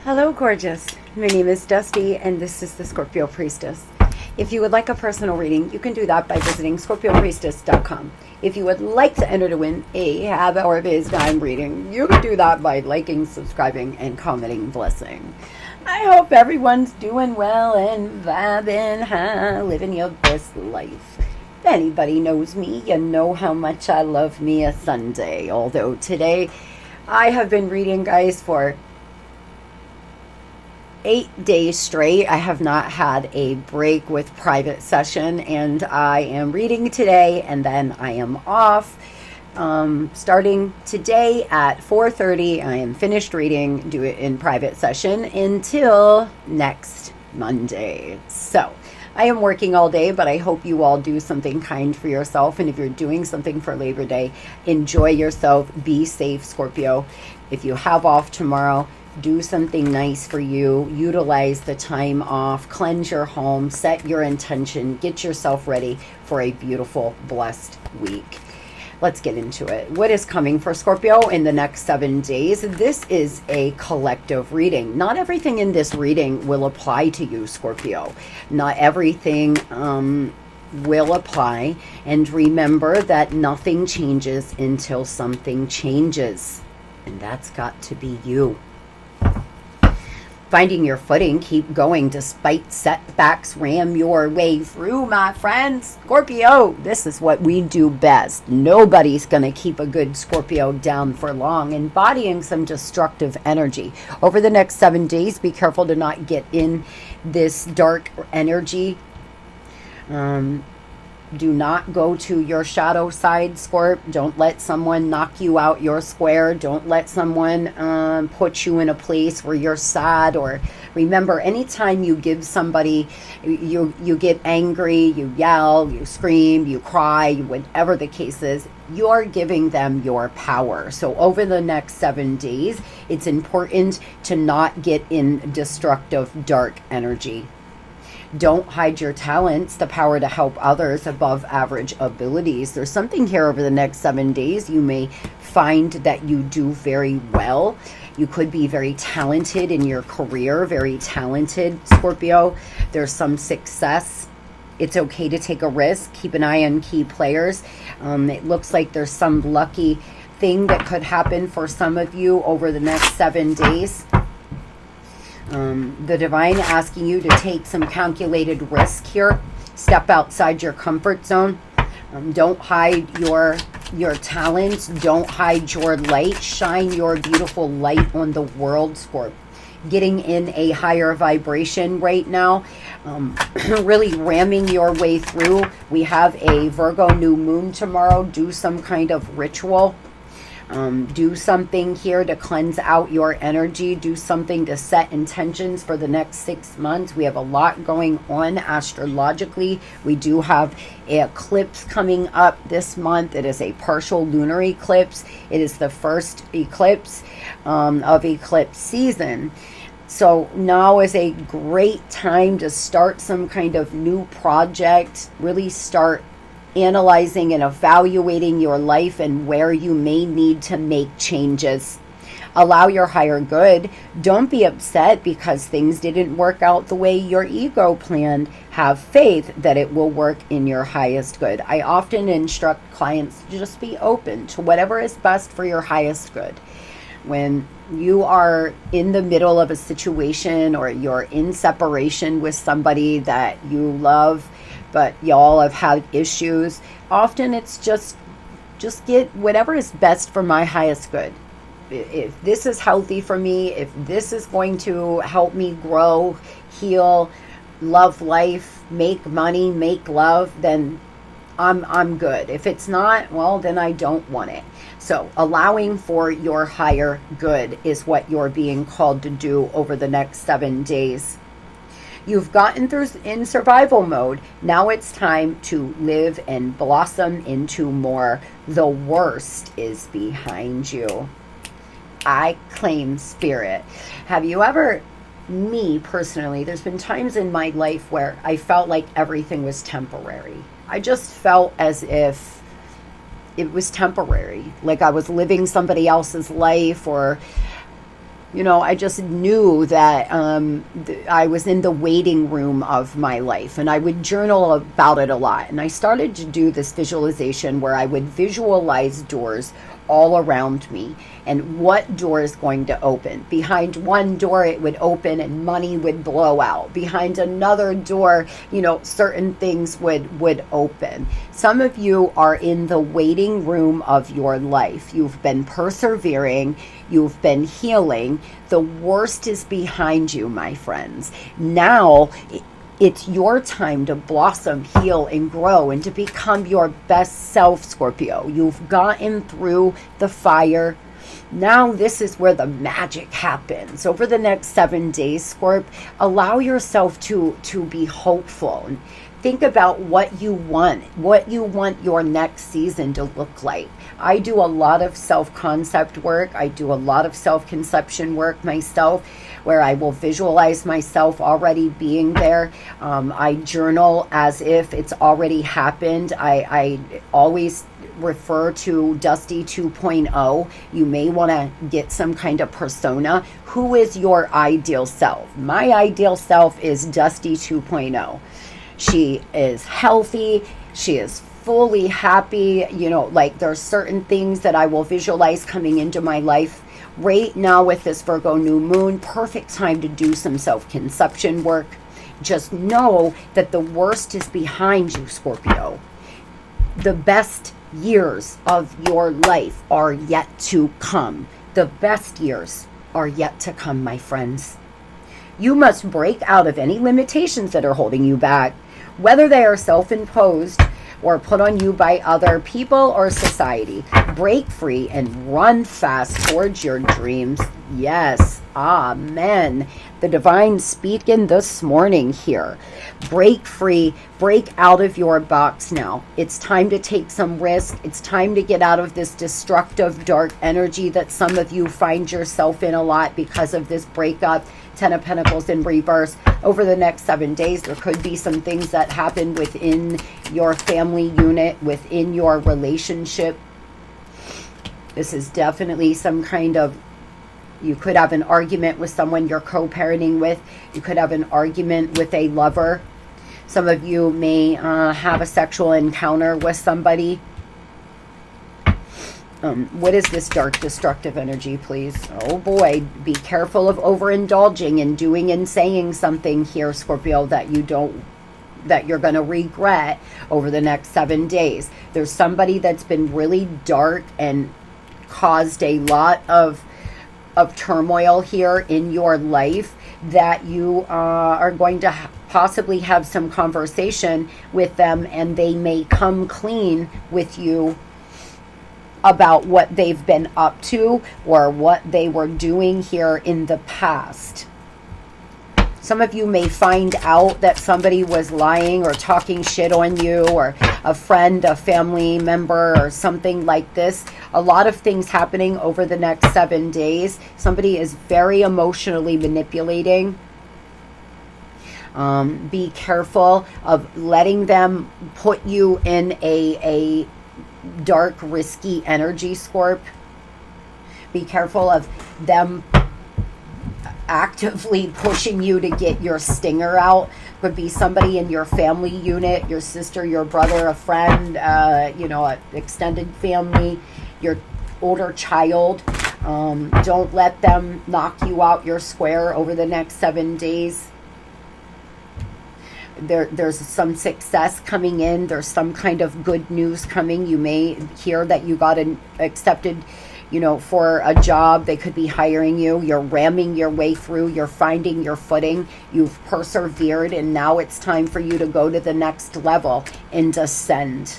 Hello, gorgeous. My name is Dusty, and this is the Scorpio Priestess. If you would like a personal reading, you can do that by visiting ScorpioPriestess.com. If you would like to enter to win a half-hour FaceTime reading, you can do that by liking, subscribing, and commenting blessing. I hope everyone's doing well and vibing, living your best life. If anybody knows me, you know how much I love me a Sunday. Although today, I have been reading, guys, for 8 days straight. I have not had a break with private session, and I am reading today, and then I am off. Starting today at 4:30, I am finished reading, do it in private session until next Monday. So I am working all day, but I hope you all do something kind for yourself. And if you're doing something for Labor Day, enjoy yourself. Be safe, Scorpio. If you have off tomorrow, do something nice for you. Utilize the time off. Cleanse your home. Set your intention. Get yourself ready for a beautiful, blessed week. Let's get into it. What is coming for Scorpio in the next 7 days? This is a collective reading. Not everything in this reading will apply to you, Scorpio. Not everything will apply. And remember that nothing changes until something changes. And that's got to be you. Finding your footing, keep going despite setbacks, ram your way through, my friends. Scorpio, this is what we do best. Nobody's going to keep a good Scorpio down for long, embodying some destructive energy. Over the next 7 days, be careful to not get in this dark energy. Do not go to your shadow side, Scorp. Don't let someone knock you out your square. Don't let someone put you in a place where you're sad. Or remember, anytime you give somebody, you get angry, you yell, you scream, you cry, whatever the case is, you're giving them your power. So over the next 7 days, it's important to not get in destructive, dark energy. Don't hide your talents, the power to help others, above average abilities. There's something here over the next 7 days. You may find that you do very well. You could be very talented in your career, very talented, Scorpio. There's some success. It's okay to take a risk. Keep an eye on key players. It looks like there's some lucky thing that could happen for some of you over the next 7 days. The divine asking you to take some calculated risk here. Step outside your comfort zone. Don't hide your talents. Don't hide your light. Shine your beautiful light on the world, Scorp. Getting in a higher vibration right now. Really ramming your way through. We have a Virgo new moon tomorrow. Do some kind of ritual. Do something here to cleanse out your energy. Do something to set intentions for the next 6 months. We have a lot going on astrologically. We do have an eclipse coming up this month. It is a partial lunar eclipse. It is the first eclipse of eclipse season. So now is a great time to start some kind of new project. Really start analyzing and evaluating your life and where you may need to make changes. Allow your higher good. Don't be upset because things didn't work out the way your ego planned. Have faith that it will work in your highest good. I often instruct clients to just be open to whatever is best for your highest good. When you are in the middle of a situation or you're in separation with somebody that you love, but y'all have had issues, often it's just get whatever is best for my highest good. If this is healthy for me, if this is going to help me grow, heal, love life, make money, make love, then I'm good. If it's not, well, then I don't want it. So allowing for your higher good is what you're being called to do over the next 7 days. You've gotten through in survival mode. Now it's time to live and blossom into more. The worst is behind you. I claim spirit. Have you ever, me personally, there's been times in my life where I felt like everything was temporary. I just felt as if it was temporary. Like I was living somebody else's life, or You know, I just knew that I was in the waiting room of my life, and I would journal about it a lot. And I started to do this visualization where I would visualize doors all around me and what door is going to open. Behind one door it would open and money would blow out. Behind another door, you know, certain things would open. Some of you are in the waiting room of your life. You've been persevering, you've been healing. The worst is behind you, my friends. Now it's your time to blossom, heal, and grow, and to become your best self, Scorpio. You've gotten through the fire. Now this is where the magic happens. Over the next 7 days, Scorp, allow yourself to be hopeful. And think about what you want your next season to look like. I do a lot of self-concept work. I do a lot of self-conception work myself, where I will visualize myself already being there. I journal as if it's already happened. I always refer to Dusty 2.0. You may want to get some kind of persona. Who is your ideal self? My ideal self is Dusty 2.0. She is healthy. She is fully happy. You know, like there's certain things that I will visualize coming into my life right now with this Virgo new moon. Perfect time to do some self-conception work. Just know that the worst is behind you, Scorpio. The best years of your life are yet to come. The best years are yet to come, my friends. You must break out of any limitations that are holding you back, whether they are self-imposed or put on you by other people or society. Break free and run fast towards your dreams. Yes, amen. The divine speaking this morning here. Break free, break out of your box now. It's time to take some risk. It's time to get out of this destructive, dark energy that some of you find yourself in a lot because of this breakup. 10 of Pentacles in reverse. Over the next 7 days, there could be some things that happen within your family unit, within your relationship. This is definitely some kind of, you could have an argument with someone you're co-parenting with. You could have an argument with a lover. Some of you may have a sexual encounter with somebody. What is this dark destructive energy, please? Oh boy, be careful of overindulging and doing and saying something here, Scorpio, that you're going to regret over the next 7 days. There's somebody that's been really dark and caused a lot of turmoil here in your life that you are going to possibly have some conversation with them, and they may come clean with you about what they've been up to or what they were doing here in the past. Some of you may find out that somebody was lying or talking shit on you, or a friend, a family member, or something like this. A lot of things happening over the next 7 days. Somebody is very emotionally manipulating. Be careful of letting them put you in a dark, risky energy, Scorp. Be careful of them actively pushing you to get your stinger out. Could be somebody in your family unit, your sister, your brother, a friend, you know, an extended family, your older child. Don't let them knock you out your square over the next 7 days. There's some success coming in. There's some kind of good news coming. You may hear that you got accepted, you know, for a job. They could be hiring you. You're ramming your way through. You're finding your footing. You've persevered, and now it's time for you to go to the next level and ascend.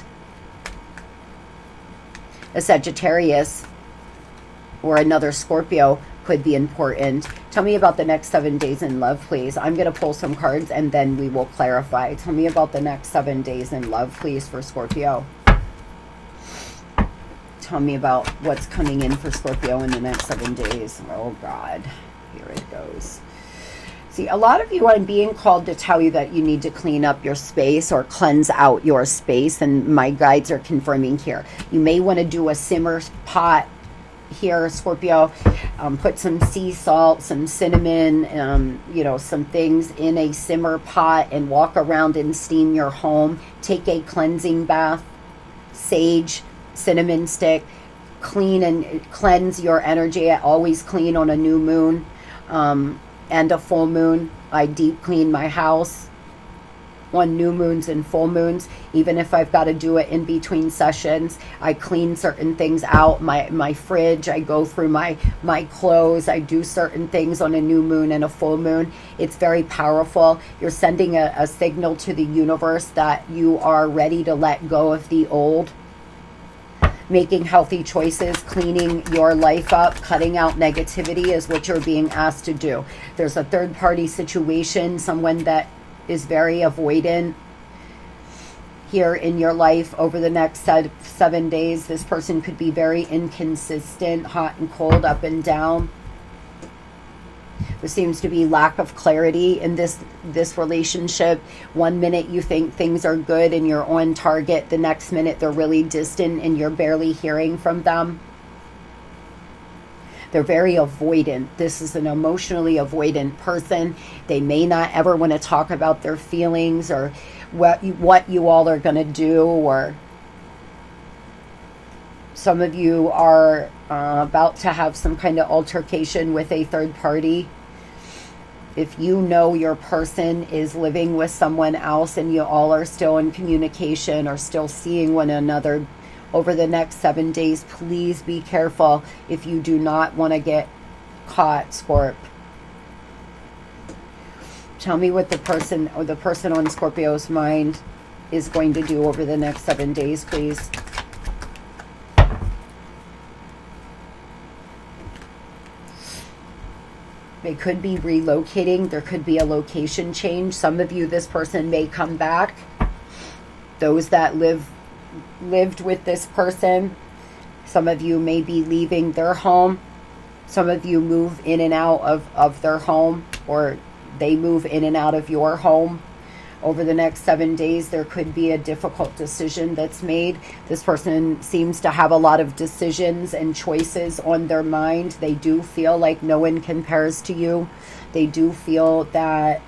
A Sagittarius or another Scorpio could be important. Tell me about the next 7 days in love, please. I'm going to pull some cards and then we will clarify. Tell me about the next 7 days in love, please, for Scorpio. Tell me about what's coming in for Scorpio in the next 7 days. Oh, God. Here it goes. See, a lot of you, I'm being called to tell you that you need to clean up your space or cleanse out your space, and my guides are confirming here. You may want to do a simmer pot here, Scorpio. Put some sea salt, some cinnamon, you know, some things in a simmer pot and walk around and steam your home. Take a cleansing bath, sage, cinnamon stick, clean and cleanse your energy. I always clean on a new moon and a full moon. I deep clean my house on new moons and full moons, even if I've got to do it in between sessions. I clean certain things out, my fridge, I go through my clothes, I do certain things on a new moon and a full moon. It's very powerful. You're sending a signal to the universe that you are ready to let go of the old, making healthy choices, cleaning your life up, cutting out negativity is what you're being asked to do. There's a third party situation, someone that is very avoidant here in your life over the next 7 days. This person could be very inconsistent, hot and cold, up and down. There seems to be lack of clarity in this relationship. 1 minute you think things are good and you're on target. The next minute they're really distant and you're barely hearing from them. They're very avoidant. This is an emotionally avoidant person. They may not ever want to talk about their feelings or what you all are going to do. Or some of you are about to have some kind of altercation with a third party. If you know your person is living with someone else and you all are still in communication or still seeing one another over the next 7 days, please be careful if you do not want to get caught, Scorp. Tell me what the person on Scorpio's mind is going to do over the next 7 days, please. They could be relocating. There could be a location change. Some of you, this person may come back. Those that lived with this person, some of you may be leaving their home. Some of you move in and out of their home, or they move in and out of your home. Over the next 7 days, there could be a difficult decision that's made. This person seems to have a lot of decisions and choices on their mind. They do feel like no one compares to you. They do feel that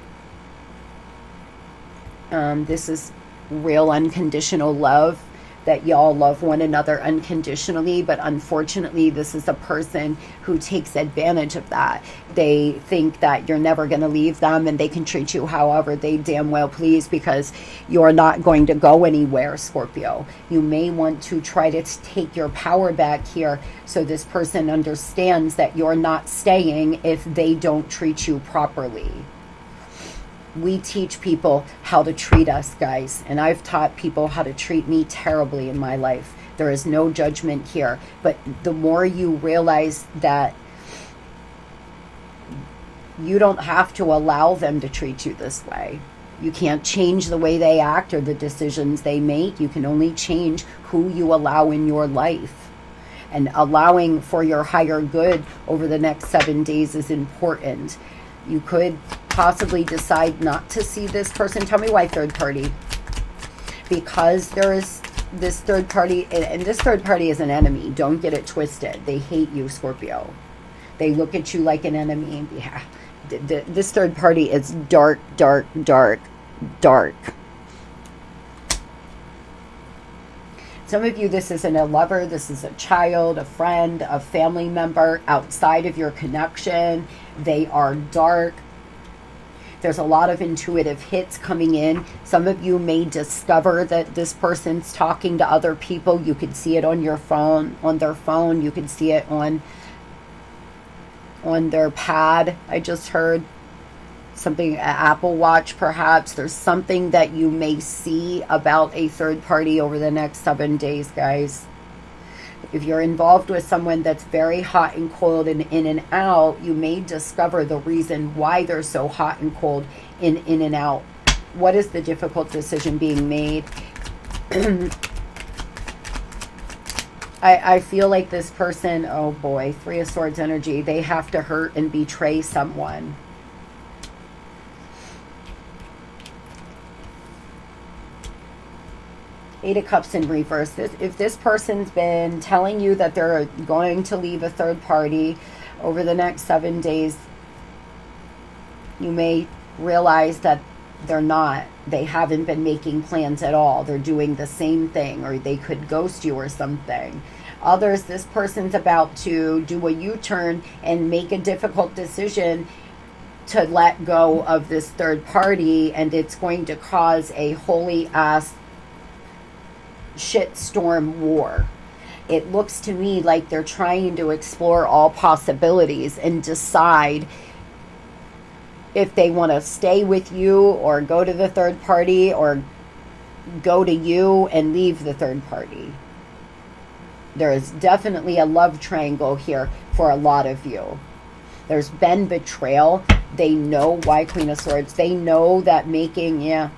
this is real unconditional love, that y'all love one another unconditionally, but unfortunately this is a person who takes advantage of that. They think that you're never going to leave them and they can treat you however they damn well please because you're not going to go anywhere, Scorpio. You may want to try to take your power back here so this person understands that you're not staying if they don't treat you properly. We teach people how to treat us, guys, and I've taught people how to treat me terribly in my life. There is no judgment here, but the more you realize that you don't have to allow them to treat you this way. You can't change the way they act or the decisions they make. You can only change who you allow in your life. And allowing for your higher good over the next 7 days is important. You could possibly decide not to see this person. Tell me why third party. Because there is this third party, and this third party is an enemy. Don't get it twisted. They hate you, Scorpio. They look at you like an enemy. Yeah. This third party is dark, dark, dark, dark. Some of you, this isn't a lover. This is a child, a friend, a family member outside of your connection. They are dark. There's a lot of intuitive hits coming in. Some of you may discover that this person's talking to other people. You could see it on your phone, on their phone. You could see it on their pad. I just heard something, an Apple Watch perhaps. There's something that you may see about a third party over the next 7 days, guys. If you're involved with someone that's very hot and cold and in and out, you may discover the reason why they're so hot and cold in and out. What is the difficult decision being made? I feel like this person, oh boy, 3 of Swords energy, they have to hurt and betray someone. Eight of Cups in reverse. If this person's been telling you that they're going to leave a third party over the next 7 days, you may realize that they're not. They haven't been making plans at all. They're doing the same thing, or they could ghost you or something. Others, this person's about to do a U-turn and make a difficult decision to let go of this third party, and it's going to cause a holy ass shitstorm war. It looks to me like they're trying to explore all possibilities and decide if they want to stay with you or go to the third party, or go to you and leave the third party. There is definitely a love triangle here for a lot of you. There's been betrayal. They know why Queen of Swords. They know that making,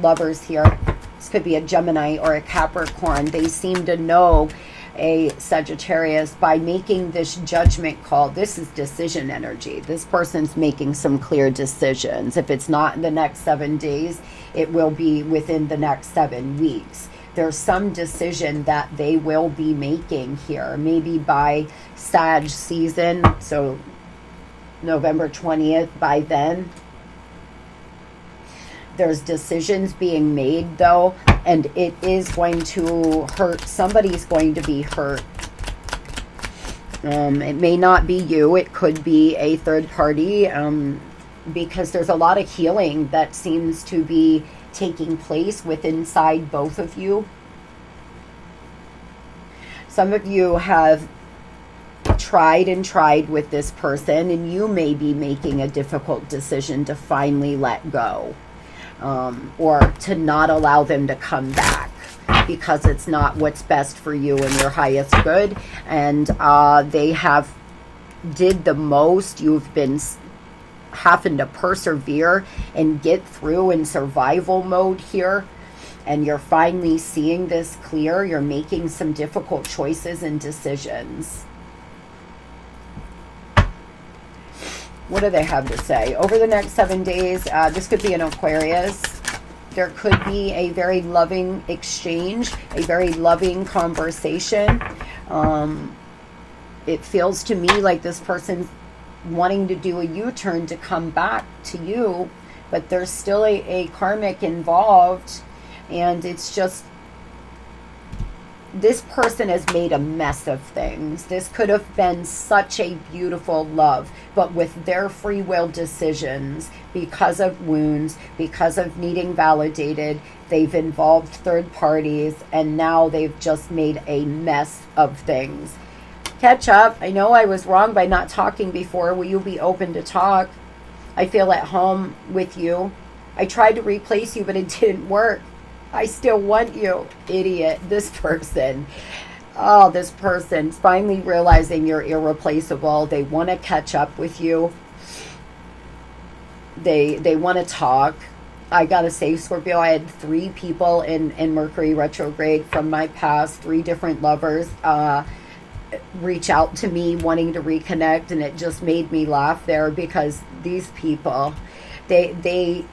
lovers here. This could be a Gemini or a Capricorn. They seem to know a Sagittarius by making this judgment call. This is decision energy. This person's making some clear decisions. If it's not in the next 7 days, it will be within the next 7 weeks. There's some decision that they will be making here, maybe by Sag season, so November 20th. By then, there's decisions being made, though, and it is going to hurt. Somebody's going to be hurt. It may not be you. It could be a third party, because there's a lot of healing that seems to be taking place inside both of you. Some of you have tried and tried with this person, and you may be making a difficult decision to finally let go, or to not allow them to come back, because it's not what's best for you and your highest good. And they have did the most. You've been having to persevere and get through in survival mode here, and you're finally seeing this clear. You're making some difficult choices and decisions. What do they have to say? Over the next 7 days, this could be an Aquarius. There could be a very loving exchange, a very loving conversation. It feels to me like this person's wanting to do a U-turn to come back to you, but there's still a karmic involved, and it's just, this person has made a mess of things. This could have been such a beautiful love, but with their free will decisions, because of wounds, because of needing validated, they've involved third parties, and now they've just made a mess of things. Catch up. I know I was wrong by not talking before. Will you be open to talk? I feel at home with you. I tried to replace you, but it didn't work. I still want you, idiot. This person. Oh, this person's finally realizing you're irreplaceable. They want to catch up with you. They want to talk. I gotta say, Scorpio, I had 3 people in Mercury retrograde from my past, 3 different lovers reach out to me wanting to reconnect, and it just made me laugh there, because these people, they're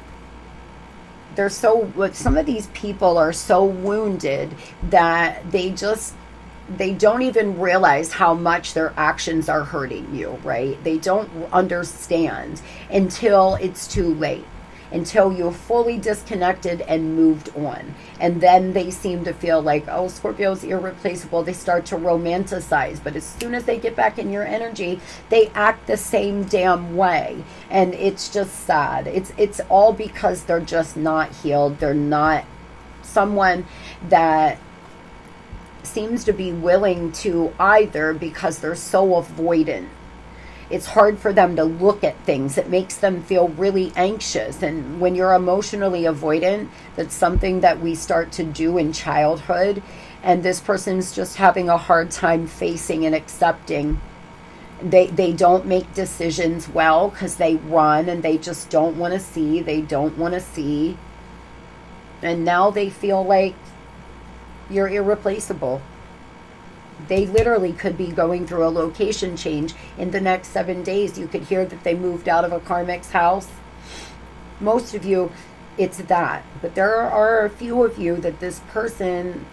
so, some of these people are so wounded that they don't even realize how much their actions are hurting you, right? They don't understand until it's too late, until you're fully disconnected and moved on. And then they seem to feel like, oh, Scorpio's irreplaceable. They start to romanticize. But as soon as they get back in your energy, they act the same damn way. And it's just sad. It's all because they're just not healed. They're not someone that seems to be willing to either, because they're so avoidant. It's hard for them to look at things. It makes them feel really anxious. And when you're emotionally avoidant, that's something that we start to do in childhood. And this person's just having a hard time facing and accepting. They don't make decisions well because they run, and they just don't want to see. They don't want to see. And now they feel like you're irreplaceable. They literally could be going through a location change in the next 7 days. You could hear that they moved out of a karmic's house. Most of you, it's that. But there are a few of you that this person,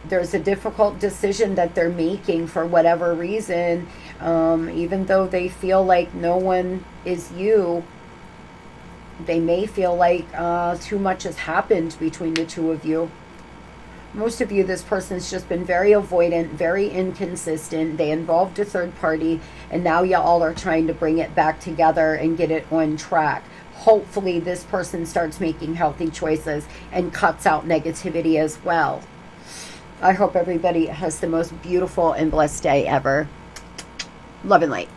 there's a difficult decision that they're making for whatever reason. Even though they feel like no one is you, they may feel like too much has happened between the two of you. Most of you, this person's just been very avoidant, very inconsistent. They involved a third party, and now you all are trying to bring it back together and get it on track. Hopefully this person starts making healthy choices and cuts out negativity as well. I hope everybody has the most beautiful and blessed day ever. Love and light.